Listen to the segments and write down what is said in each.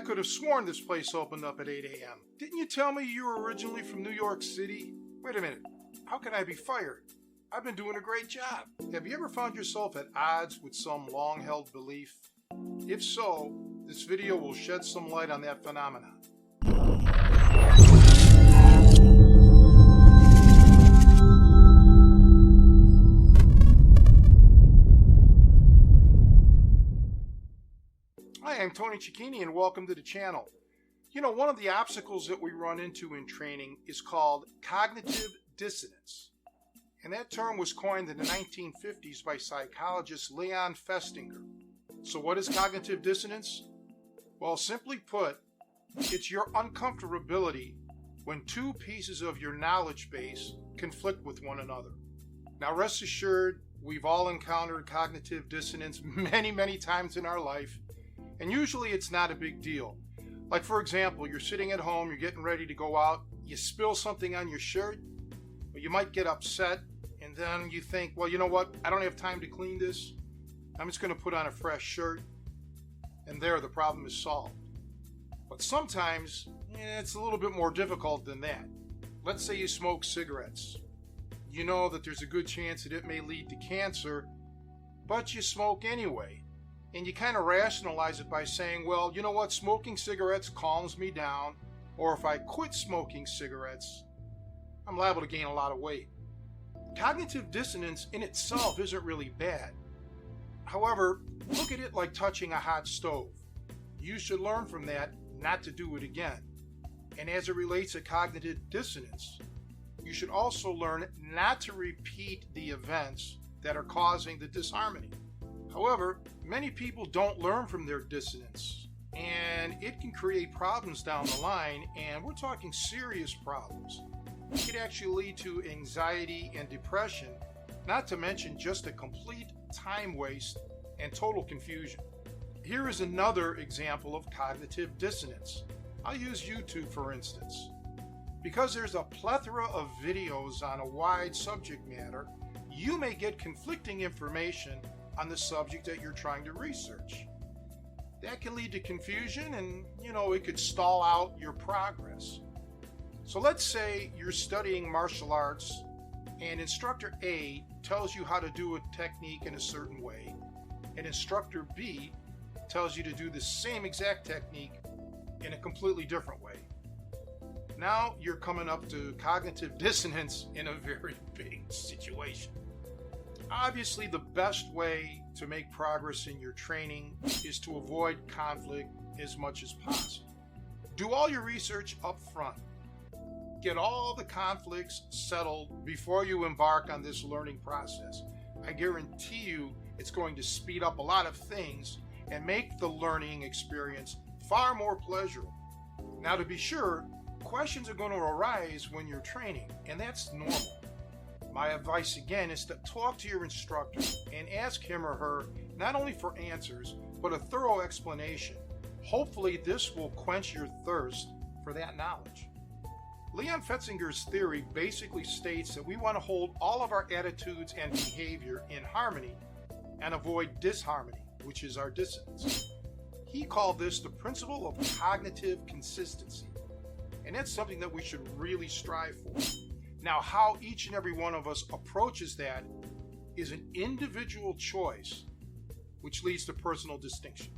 I could have sworn this place opened up at 8 a.m. Didn't you tell me you were originally from New York City? Wait a minute. How can I be fired? I've been doing a great job. Have you ever found yourself at odds with some long-held belief? If so, this video will shed some light on that phenomenon. Hi, I'm Tony Cecchine and welcome to the channel. You know, one of the obstacles that we run into in training is called cognitive dissonance. And that term was coined in the 1950s by psychologist Fetzinger. So what is cognitive dissonance? Well, simply put, it's your uncomfortability when two pieces of your knowledge base conflict with one another. Now rest assured, we've all encountered cognitive dissonance many times in our life. And usually it's not a big deal. Like for example, you're sitting at home, you're getting ready to go out, you spill something on your shirt, or you might get upset, and then you think, well, you know what, I don't have time to clean this. I'm just going to put on a fresh shirt, and there, the problem is solved. But sometimes, it's a little bit more difficult than that. Let's say you smoke cigarettes. You know that there's a good chance that it may lead to cancer, but you smoke anyway. And you kind of rationalize it by saying, well, you know what, smoking cigarettes calms me down, or if I quit smoking cigarettes, I'm liable to gain a lot of weight. Cognitive dissonance in itself isn't really bad. However, look at it like touching a hot stove. You should learn from that not to do it again. And as it relates to cognitive dissonance, you should also learn not to repeat the events that are causing the disharmony. However, many people don't learn from their dissonance, and it can create problems down the line, and we're talking serious problems. It could actually lead to anxiety and depression, not to mention just a complete time waste and total confusion. Here is another example of cognitive dissonance. I'll use YouTube for instance. Because there's a plethora of videos on a wide subject matter, you may get conflicting information on the subject that you're trying to research. That can lead to confusion and, it could stall out your progress. So let's say you're studying martial arts and instructor A tells you how to do a technique in a certain way, and instructor B tells you to do the same exact technique in a completely different way. Now you're coming up to cognitive dissonance in a very big situation. Obviously, the best way to make progress in your training is to avoid conflict as much as possible. Do all your research up front. Get all the conflicts settled before you embark on this learning process. I guarantee you it's going to speed up a lot of things and make the learning experience far more pleasurable. Now, to be sure, questions are going to arise when you're training, and that's normal. My advice again is to talk to your instructor and ask him or her not only for answers, but a thorough explanation. Hopefully this will quench your thirst for that knowledge. Fetzinger's theory basically states that we want to hold all of our attitudes and behavior in harmony and avoid disharmony, which is our dissonance. He called this the principle of cognitive consistency, and that's something that we should really strive for. Now, how each and every one of us approaches that is an individual choice, which leads to personal distinction.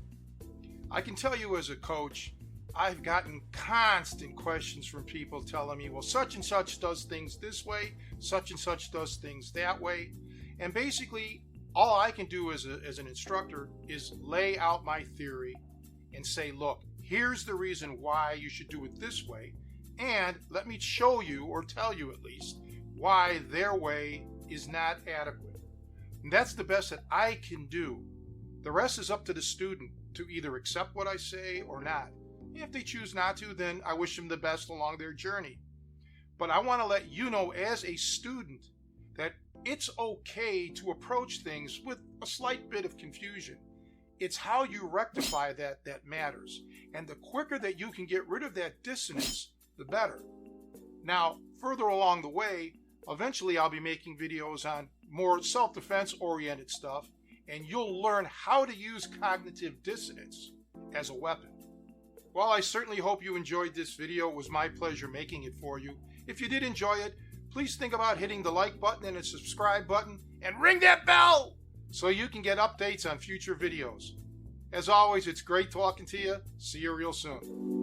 I can tell you as a coach, I've gotten constant questions from people telling me, well, such and such does things this way, such and such does things that way. And basically, all I can do as an instructor is lay out my theory and say, look, here's the reason why you should do it this way. And let me show you, or tell you at least, why their way is not adequate. And that's the best that I can do. The rest is up to the student to either accept what I say or not. If they choose not to, then I wish them the best along their journey. But I want to let you know as a student that it's okay to approach things with a slight bit of confusion. It's how you rectify that matters. And the quicker that you can get rid of that dissonance, the better. Now, further along the way, eventually I'll be making videos on more self-defense oriented stuff, and you'll learn how to use cognitive dissonance as a weapon. Well, I certainly hope you enjoyed this video. It was my pleasure making it for you. If you did enjoy it, please think about hitting the like button and the subscribe button and ring that bell so you can get updates on future videos. As always, it's great talking to you. See you real soon.